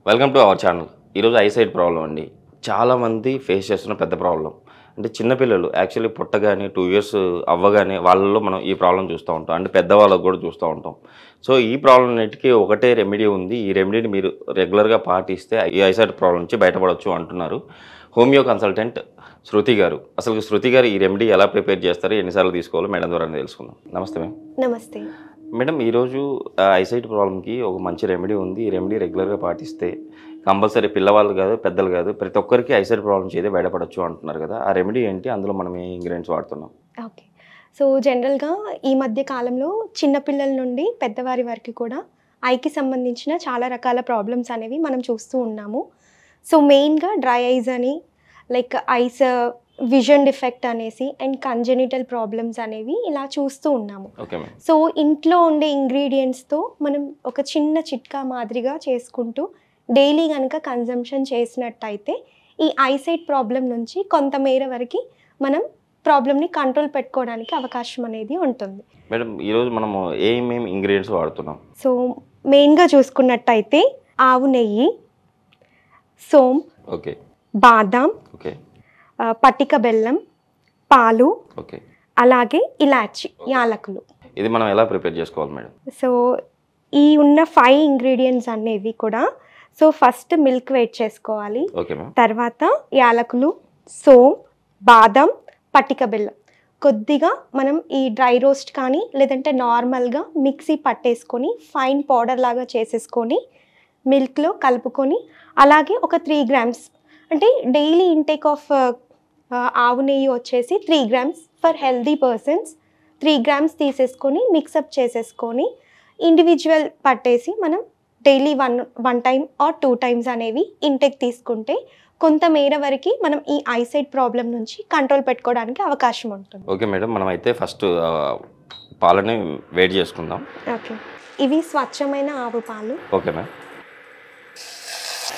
Welcome to our channel. ఈరోజు eyesight problem అండి. చాలామంది ఫేస్ చేస్తున్న పెద్ద ప్రాబ్లం. అంటే చిన్నపిల్లలు యాక్చువల్లీ పుట్టగానే 2 ఇయర్స్ అవ్వగానే వాళ్ళలో మనం ఈ ప్రాబ్లం చూస్తూ ఉంటాం. అంటే పెద్దవాళ్ళకు కూడా చూస్తూ ఉంటాం. సో ఈ ప్రాబ్లం అన్నిటికీ ఒకటే రెమెడీ ఉంది. ఈ రెమెడీని మీరు రెగ్యులర్గా పాటిస్తే ఈ ఐసైట్ ప్రాబ్లం నుంచి బయటపడవచ్చు అంటున్నారు హోమియో కన్సల్టెంట్ శృతి గారు. అసలు శృతి గారు ఈ రెమెడీ ఎలా ప్రిపేర్ చేస్తారు, ఎన్నిసార్లు తీసుకోవాలో మేడం ద్వారా తెలుసుకుందాం. నమస్తే మ్యామ్. నమస్తే మేడం, ఈరోజు ఐసైట్ ప్రాబ్లంకి ఒక మంచి రెమెడీ ఉంది. ఈ రెమెడీ రెగ్యులర్గా పాటిస్తే కంపల్సరీ పిల్లవాళ్ళు కాదు, పెద్దలు కాదు, ప్రతి ఒక్కరికి ఐసైట్ ప్రాబ్లం చేస్తే బయటపడవచ్చు అంటున్నారు కదా. ఆ రెమెడీ ఏంటి, అందులో మనం ఏ ఇంగ్రీడియంట్స్ వాడుతున్నాం? ఓకే. సో జనరల్గా ఈ మధ్య కాలంలో చిన్నపిల్లల నుండి పెద్దవారి వరకు కూడా ఐకి సంబంధించిన చాలా రకాల ప్రాబ్లమ్స్ అనేవి మనం చూస్తూ ఉన్నాము. సో మెయిన్గా డ్రై ఐస్ అని, లైక్ ఐస్ విజన్ డిఫెక్ట్ అనేసి, అండ్ కంజెనిటల్ ప్రాబ్లమ్స్ అనేవి ఇలా చూస్తూ ఉన్నాము. సో ఇంట్లో ఉండే ఇంగ్రీడియంట్స్తో మనం ఒక చిన్న చిట్కా మాదిరిగా చేసుకుంటూ డైలీ కనుక కన్జంప్షన్ చేసినట్టయితే ఈ ఐసైట్ ప్రాబ్లం నుంచి కొంతమేర వరకు మనం ప్రాబ్లమ్ని కంట్రోల్ పెట్టుకోవడానికి అవకాశం అనేది ఉంటుంది. మేడం, ఈరోజు మనము ఏమేమి ఇంగ్రీడియంట్స్ వాడుతున్నాం? సో మెయిన్గా చూసుకున్నట్టయితే ఆవు నెయ్యి, సోంపు, ఓకే, బాదాం, ఓకే, పటిక బెల్లం, పాలు, ఓకే, అలాగే ఇలాచి, యాలకులు. ఇది మనం ఎలా ప్రిపేర్ చేసుకోవాలి మేడం? సో ఈ ఉన్న 5 ఇంగ్రీడియంట్స్ అనేవి కూడా, సో ఫస్ట్ మిల్క్ వెయిట్ చేసుకోవాలి. Okay ma'am. తర్వాత యాలకులు, సోంపు, బాదం, పటిక బెల్లం. కొద్దిగా మనం ఈ డ్రై రోస్ట్ కానీ లేదంటే నార్మల్గా మిక్సీ పట్టేసుకొని ఫైన్ పౌడర్ లాగా చేసేసుకొని మిల్క్లో కలుపుకొని, అలాగే ఒక 3 grams అంటే డైలీ ఇంటేక్ ఆఫ్ ఆవు నెయ్యి వచ్చేసి 3 grams for healthy persons. 3 grams తీసేసుకొని మిక్సప్ చేసేసుకొని ఇండివిజువల్ పట్టేసి మనం daily one time or 2 times అనేవి ఇంటేక్ తీసుకుంటే కొంతమేర వరకు మనం ఈ ఐసైట్ ప్రాబ్లం నుంచి కంట్రోల్ పెట్టుకోవడానికి అవకాశం ఉంటుంది. ఓకే మేడం, మనం అయితే ఫస్ట్ పాలని వేడి చేసుకుందాం. ఓకే, ఇవి స్వచ్ఛమైన ఆవు పాలు. Okay ma'am.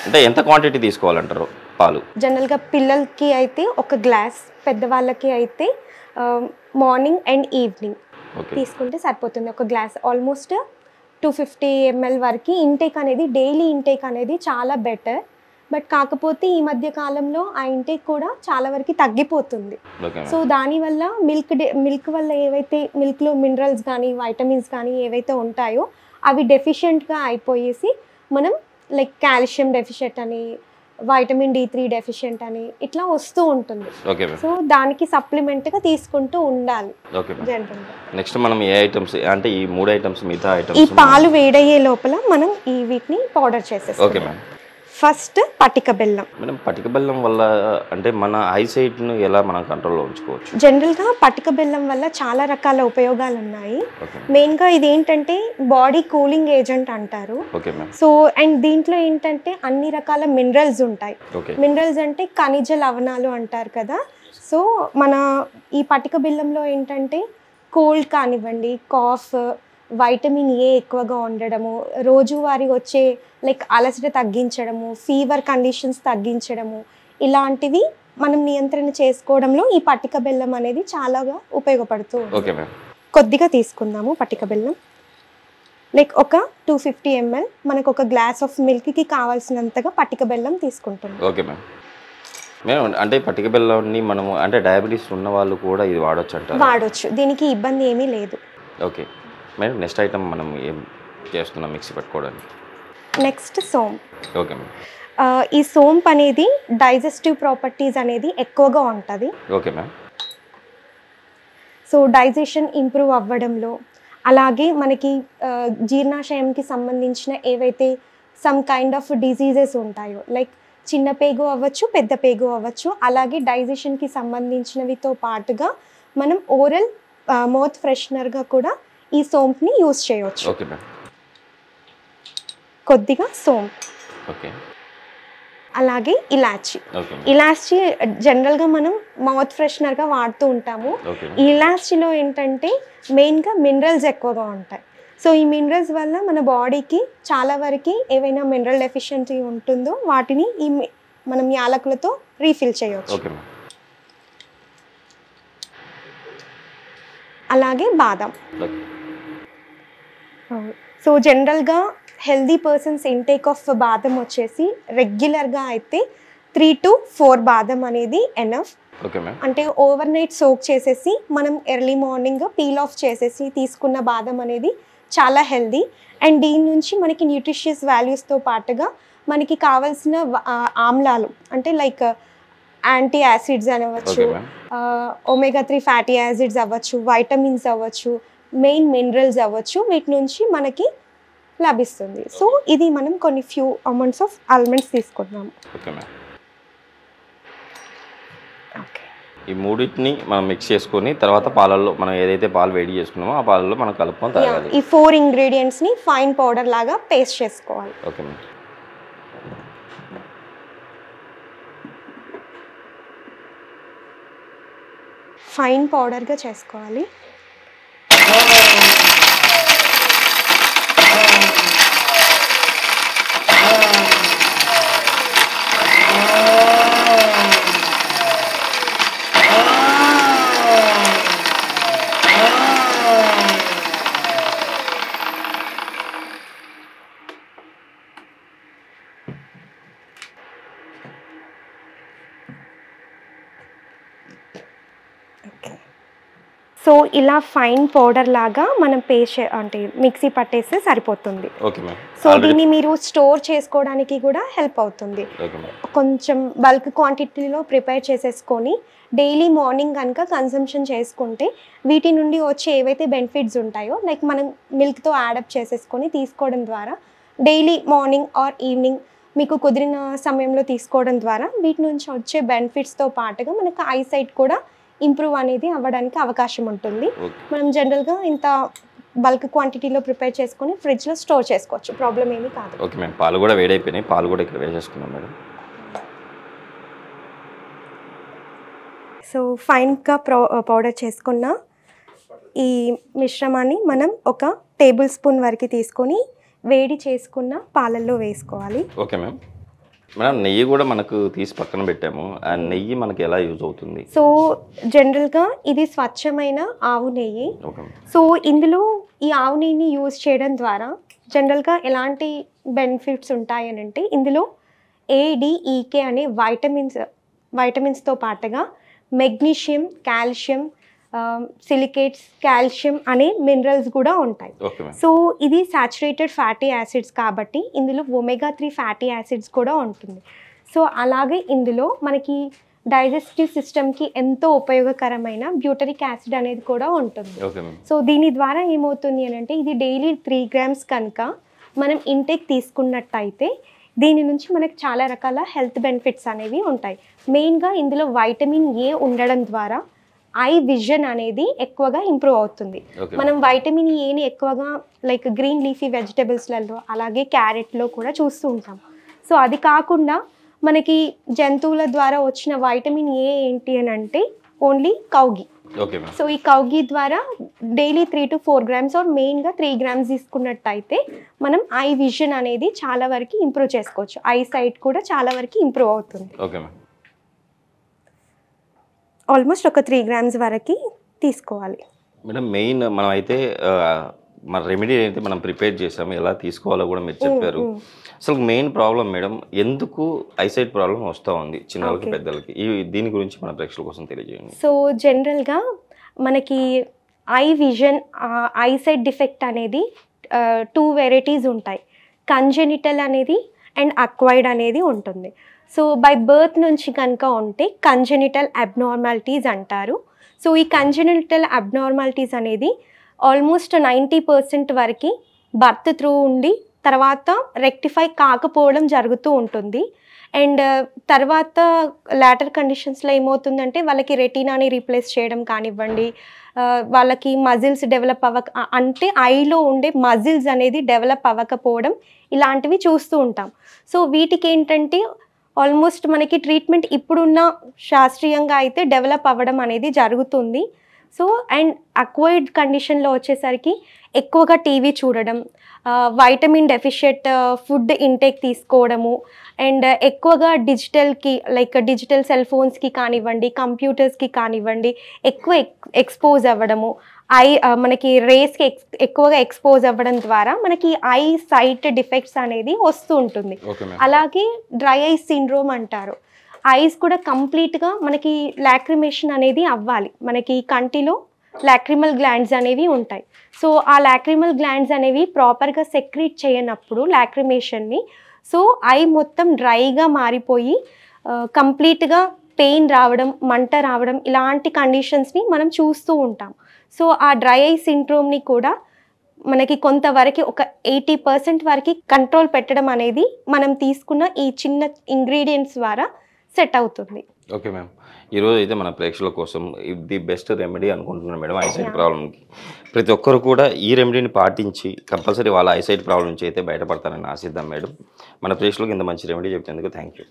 అంటే ఎంత క్వాంటిటీ తీసుకోవాలంటారు పాలు? జనరల్గా పిల్లలకి అయితే 1 గ్లాస్, పెద్దవాళ్ళకి అయితే మార్నింగ్ అండ్ ఈవినింగ్ తీసుకుంటే సరిపోతుంది. 1 గ్లాస్ ఆల్మోస్ట్ 250 ml వరకు ఇంటేక్ అనేది, డైలీ ఇంటేక్ అనేది చాలా బెటర్. బట్ కాకపోతే ఈ మధ్య కాలంలో ఆ ఇంటేక్ కూడా చాలా వరకు తగ్గిపోతుంది. సో దానివల్ల మిల్క్ వల్ల ఏవైతే మిల్క్లో మినరల్స్ కానీ వైటమిన్స్ కానీ ఏవైతే ఉంటాయో అవి డెఫిషియెంట్గా అయిపోయేసి మనం లైక్ కాల్షియం డెఫిషియెంట్ అని, వైటమిన్ D3 డెఫిషియెంట్ అని ఇట్లా వస్తూ ఉంటుంది. సో దానికి సప్లిమెంట్గా తీసుకుంటూ ఉండాలి జనరల్గా. నెక్స్ట్ మనం ఏ ఐటమ్స్, అంటే ఈ 3 ఐటమ్స్, మిగతా ఐటమ్స్ ఈ పాలు వేడయ్యే లోపల మనం ఈ వీటిని పౌడర్ చేసేస్తాం. Okay ma'am. ఫస్ట్ పటిక బెల్లం. మేడం, పటిక బెల్లం వల్ల అంటే మన ఐసైట్ను ఎలా మనం కంట్రోల్లో ఉంచుకోవచ్చు? జనరల్గా పటిక బెల్లం వల్ల చాలా రకాల ఉపయోగాలు ఉన్నాయి. మెయిన్గా ఇది ఏంటంటే బాడీ కూలింగ్ ఏజెంట్ అంటారు. సో అండ్ దీంట్లో ఏంటంటే అన్ని రకాల మినరల్స్ ఉంటాయి. మినరల్స్ అంటే ఖనిజ లవణాలు అంటారు కదా. సో మన ఈ పటిక బెల్లంలో ఏంటంటే కోల్డ్ కానివ్వండి, కాఫ్, వైటమిన్ ఏ ఎక్కువగా ఉండడము, రోజువారీ వచ్చే లైక్ అలసట తగ్గించడము, ఫీవర్ కండిషన్స్ తగ్గించడము, ఇలాంటివి మనం నియంత్రణ చేసుకోవడంలో ఈ పటిక బెల్లం అనేది చాలాగా ఉపయోగపడుతూ ఉంటుంది. కొద్దిగా తీసుకుందాము పటిక బెల్లం. లైక్ ఒక 250 ml మనకు 1 గ్లాస్ ఆఫ్ మిల్క్కి కావాల్సినంతగా పటిక బెల్లం తీసుకుంటాము. Okay ma'am. మేము అంటే పటిక బెల్లాన్ని మనము అంటే డయాబెటీస్ ఉన్న వాళ్ళు కూడా ఇది వాడచ్చు అంటారు? వాడచ్చు, దీనికి ఇబ్బంది ఏమీ లేదు. ఓకే మేడం, నెక్స్ట్ ఐటమ్ మనం ఏం చేస్తున్నాం మిక్సీ పట్టుకోవడానికి? నెక్స్ట్ సోంపు. Okay ma'am. ఈ సోంపు అనేది డైజెస్టివ్ ప్రాపర్టీస్ అనేది ఎక్కువగా ఉంటుంది. Okay ma'am. So digestion improve అవ్వడంలో, అలాగే మనకి జీర్ణాశయంకి సంబంధించిన ఏవైతే సమ్ కైండ్ ఆఫ్ డిజీజెస్ ఉంటాయో, లైక్ చిన్న పేగు అవ్వచ్చు, పెద్ద పేగు అవ్వచ్చు, అలాగే డైజెషన్కి సంబంధించినవితో పాటుగా మనం ఓరల్ మౌత్ ఫ్రెషనర్గా కూడా ఈ సోంపుని యూజ్ చేయవచ్చు. Okay ma'am. కొద్దిగా సోంపు, ఓకే, అలాగే ఇలాచి. ఇలాచి జనరల్గా మనం మౌత్ ఫ్రెషనర్గా వాడుతూ ఉంటాము. ఈ ఇలాచిలో ఏంటంటే మెయిన్గా మినరల్స్ ఎక్కువగా ఉంటాయి. సో ఈ మినరల్స్ వల్ల మన బాడీకి చాలా వరకు ఏవైనా మినరల్ డెఫిషియన్సీ ఉంటుందో వాటిని ఈ మనం యాలకులతో రీఫిల్ చేయవచ్చు. అలాగే బాదం. ఓకే. సో జనరల్గా హెల్దీ పర్సన్స్ ఇంటేక్ ఆఫ్ బాదం వచ్చేసి రెగ్యులర్గా అయితే 3 to 4 బాదం అనేది ఎనఫ్. Okay ma'am. అంటే ఓవర్ నైట్ సోక్ చేసేసి మనం ఎర్లీ మార్నింగ్ పీల్ ఆఫ్ చేసేసి తీసుకున్న బాదం అనేది చాలా హెల్దీ. అండ్ దీని నుంచి మనకి న్యూట్రిషియస్ వాల్యూస్తో పాటుగా మనకి కావాల్సిన ఆమ్లాలు అంటే లైక్ యాంటీ యాసిడ్స్ అనవచ్చు, ఒమేగా 3 ఫ్యాటీ యాసిడ్స్ అవ్వచ్చు, వైటమిన్స్ అవ్వచ్చు, మెయిన్ మినరల్స్ అవ్వచ్చు, వీటి నుంచి మనకి లభిస్తుంది. సో ఇది మనం కొన్ని ఫ్యూ అమౌంట్స్ ఆఫ్ ఆల్మండ్స్ తీసుకుంటున్నాము. Okay ma'am. ఈ మూడింటిని మనం మిక్స్ చేసుకొని తర్వాత పాలల్లో మనం ఏదైతే పాలు వేడి చేసుకున్నామో ఆ పాలల్లో మనం కలుపుకొని తాగాలి. ఈ 4 ఇంగ్రీడియంట్స్ని ఫైన్ పౌడర్ లాగా పేస్ట్ చేసుకోవాలి. Okay ma'am. ఫైన్ పౌడర్గా చేసుకోవాలి. సో ఇలా ఫైన్ పౌడర్ లాగా మనం పేస్ట్ అంటే మిక్సీ పట్టేస్తే సరిపోతుంది. సో దీన్ని మీరు స్టోర్ చేసుకోవడానికి కూడా హెల్ప్ అవుతుంది. కొంచెం బల్క్ క్వాంటిటీలో ప్రిపేర్ చేసేసుకొని డైలీ మార్నింగ్ కనుక కన్సంప్షన్ చేసుకుంటే వీటి నుండి వచ్చే ఏవైతే బెనిఫిట్స్ ఉంటాయో లైక్ మనం మిల్క్తో యాడప్ చేసేసుకొని తీసుకోవడం ద్వారా డైలీ మార్నింగ్ ఆర్ ఈవినింగ్ మీకు కుదిరిన సమయంలో తీసుకోవడం ద్వారా వీటి నుంచి వచ్చే బెనిఫిట్స్తో పాటుగా మనకు ఐసైట్ కూడా ఇంప్రూవ్ అనేది అవ్వడానికి అవకాశం ఉంటుంది. మనం జనరల్గా ఇంత బల్క్ క్వాంటిటీలో ప్రిపేర్ చేసుకొని ఫ్రిడ్జ్లో స్టోర్ చేసుకోవచ్చు, ప్రాబ్లం ఏమీ కాదు. Okay madam. పాలు కూడా వేడైపోయినాయి, పాలు కూడా ఇక్కడ వేసేసుకున్నాం మేడం. సో ఫైన్గా పౌడర్ చేసుకున్న ఈ మిశ్రమాన్ని మనం 1 టేబుల్ స్పూన్ వరకు తీసుకొని వేడి చేసుకున్న పాలల్లో వేసుకోవాలి. Okay ma'am. మేడం నెయ్యి కూడా మనకు తీసి పక్కన పెట్టాము, ఆ నెయ్యి మనకి ఎలా యూజ్ అవుతుంది? సో జనరల్గా ఇది స్వచ్ఛమైన ఆవు నెయ్యి. సో ఇందులో ఈ ఆవు నెయ్యిని యూజ్ చేయడం ద్వారా జనరల్గా ఎలాంటి బెనిఫిట్స్ ఉంటాయని అంటే ఇందులో ADEK అనే వైటమిన్స్తో పాటుగా మెగ్నీషియం, కాల్షియం, సిలికేట్స్, కాల్షియం అనే మినరల్స్ కూడా ఉంటాయి. సో ఇది సాచురేటెడ్ ఫ్యాటీ యాసిడ్స్ కాబట్టి ఇందులో ఒమేగా 3 ఫ్యాటీ యాసిడ్స్ కూడా ఉంటుంది. సో అలాగే ఇందులో మనకి డైజెస్టివ్ సిస్టమ్కి ఎంతో ఉపయోగకరమైన బ్యూటరిక్ యాసిడ్ అనేది కూడా ఉంటుంది. సో దీని ద్వారా ఏమవుతుంది అని అంటే ఇది డైలీ 3 grams కనుక మనం ఇంటేక్ తీసుకున్నట్టయితే దీని నుంచి మనకు చాలా రకాల హెల్త్ బెనిఫిట్స్ అనేవి ఉంటాయి. మెయిన్గా ఇందులో వైటమిన్ A ఉండడం ద్వారా ఐ విజన్ అనేది ఎక్కువగా ఇంప్రూవ్ అవుతుంది. మనం వైటమిన్ ఏని ఎక్కువగా లైక్ గ్రీన్ లీఫీ వెజిటబుల్స్లలో అలాగే క్యారెట్లో కూడా చూస్తూ ఉంటాం. సో అది కాకుండా మనకి జంతువుల ద్వారా వచ్చిన వైటమిన్ ఏ ఏంటి అని అంటే ఓన్లీ కౌగి. సో ఈ కౌగి ద్వారా డైలీ 3 to 4 grams ఆర్ మెయిన్గా 3 grams తీసుకున్నట్టయితే మనం ఐ విజన్ అనేది చాలా వరకు ఇంప్రూవ్ చేసుకోవచ్చు. ఐ సైట్ కూడా చాలా వరకు ఇంప్రూవ్ అవుతుంది. ఆల్మోస్ట్ ఒక 3 grams వరకు తీసుకోవాలి మేడం. మెయిన్ మనం అయితే మన రెమెడీ అయితే మనం ప్రిపేర్ చేసాము, ఎలా తీసుకోవాలో కూడా మీరు చెప్పారు. అసలు మెయిన్ ప్రాబ్లం మేడం ఎందుకు ఐసైట్ ప్రాబ్లం వస్తూ ఉంది చిన్నలకి పెద్దలకి, దీని గురించి మన ప్రేక్షకుల కోసం తెలియజేయండి. సో జనరల్గా మనకి ఐ విజన్ ఐసైట్ డిఫెక్ట్ అనేది 2 varieties ఉంటాయి. కంజెనిటల్ అనేది అండ్ అక్వైర్డ్ అనేది ఉంటుంది. సో బై బర్త్ నుంచి కనుక ఉంటే కంజెనిటల్ అబ్నార్మాలిటీస్ అంటారు. సో ఈ కంజెనిటల్ అబ్నార్మాలిటీస్ అనేది ఆల్మోస్ట్ 90% వరకు బర్త్ త్రూ ఉండి తర్వాత రెక్టిఫై కాకపోవడం జరుగుతూ ఉంటుంది. అండ్ తర్వాత లాటర్ కండిషన్స్లో ఏమవుతుందంటే వాళ్ళకి రెటీనాని రీప్లేస్ చేయడం కానివ్వండి, వాళ్ళకి మజిల్స్ డెవలప్ అంటే ఐలో ఉండే మజిల్స్ అనేది డెవలప్ అవ్వకపోవడం ఇలాంటివి చూస్తూ ఉంటాం. సో వీటికి ఏంటంటే ఆల్మోస్ట్ మనకి ట్రీట్మెంట్ ఇప్పుడున్న శాస్త్రీయంగా అయితే డెవలప్ అవ్వడం అనేది జరుగుతుంది. సో అండ్ అక్వైర్డ్ కండిషన్లో వచ్చేసరికి ఎక్కువగా టీవీ చూడడం, వైటమిన్ డెఫిషియట్ ఫుడ్ ఇంటేక్ తీసుకోవడము, అండ్ ఎక్కువగా డిజిటల్కి లైక్ డిజిటల్ సెల్ ఫోన్స్కి కానివ్వండి, కంప్యూటర్స్కి కానివ్వండి ఎక్కువ ఎక్స్పోజ్ అవ్వడము, మనకి రేస్కి ఎక్కువగా ఎక్స్పోజ్ అవ్వడం ద్వారా మనకి ఐ సైట్ డిఫెక్ట్స్ అనేది వస్తూ ఉంటుంది. అలాగే డ్రై ఐస్ సిండ్రోమ్ అంటారు. ఐస్ కూడా కంప్లీట్గా మనకి లాక్రిమేషన్ అనేది అవ్వాలి. మనకి కంటిలో లాక్రిమల్ గ్లాండ్స్ అనేవి ఉంటాయి. సో ఆ లాక్రిమల్ గ్లాండ్స్ అనేవి ప్రాపర్గా సెక్రీట్ చేయనప్పుడు లాక్రిమేషన్ని, సో ఐ మొత్తం డ్రైగా మారిపోయి కంప్లీట్గా పెయిన్ రావడం, మంట రావడం, ఇలాంటి కండిషన్స్ని మనం చూస్తూ ఉంటాం. సో ఆ డ్రై ఐ సిండ్రోమ్ని కూడా మనకి కొంతవరకు ఒక 80% వరకు కంట్రోల్ పెట్టడం అనేది మనం తీసుకున్న ఈ చిన్న ఇంగ్రీడియంట్స్ ద్వారా సెట్ అవుతుంది. ఓకే మ్యామ్, ఈరోజు అయితే మన ప్రేక్షకుల కోసం ఇది బెస్ట్ రెమెడీ అనుకుంటున్నాను మేడం ఐసైట్ ప్రాబ్లమ్కి. ప్రతి ఒక్కరు కూడా ఈ రెమెడీని పాటించి కంపల్సరీ వాళ్ళ ఐసైట్ ప్రాబ్లం నుంచి అయితే బయటపడతారని ఆశిద్దాం మేడం. మన ప్రేక్షకులకు ఇంత మంచి రెమెడీ చెప్తేందుకు థ్యాంక్ యూ.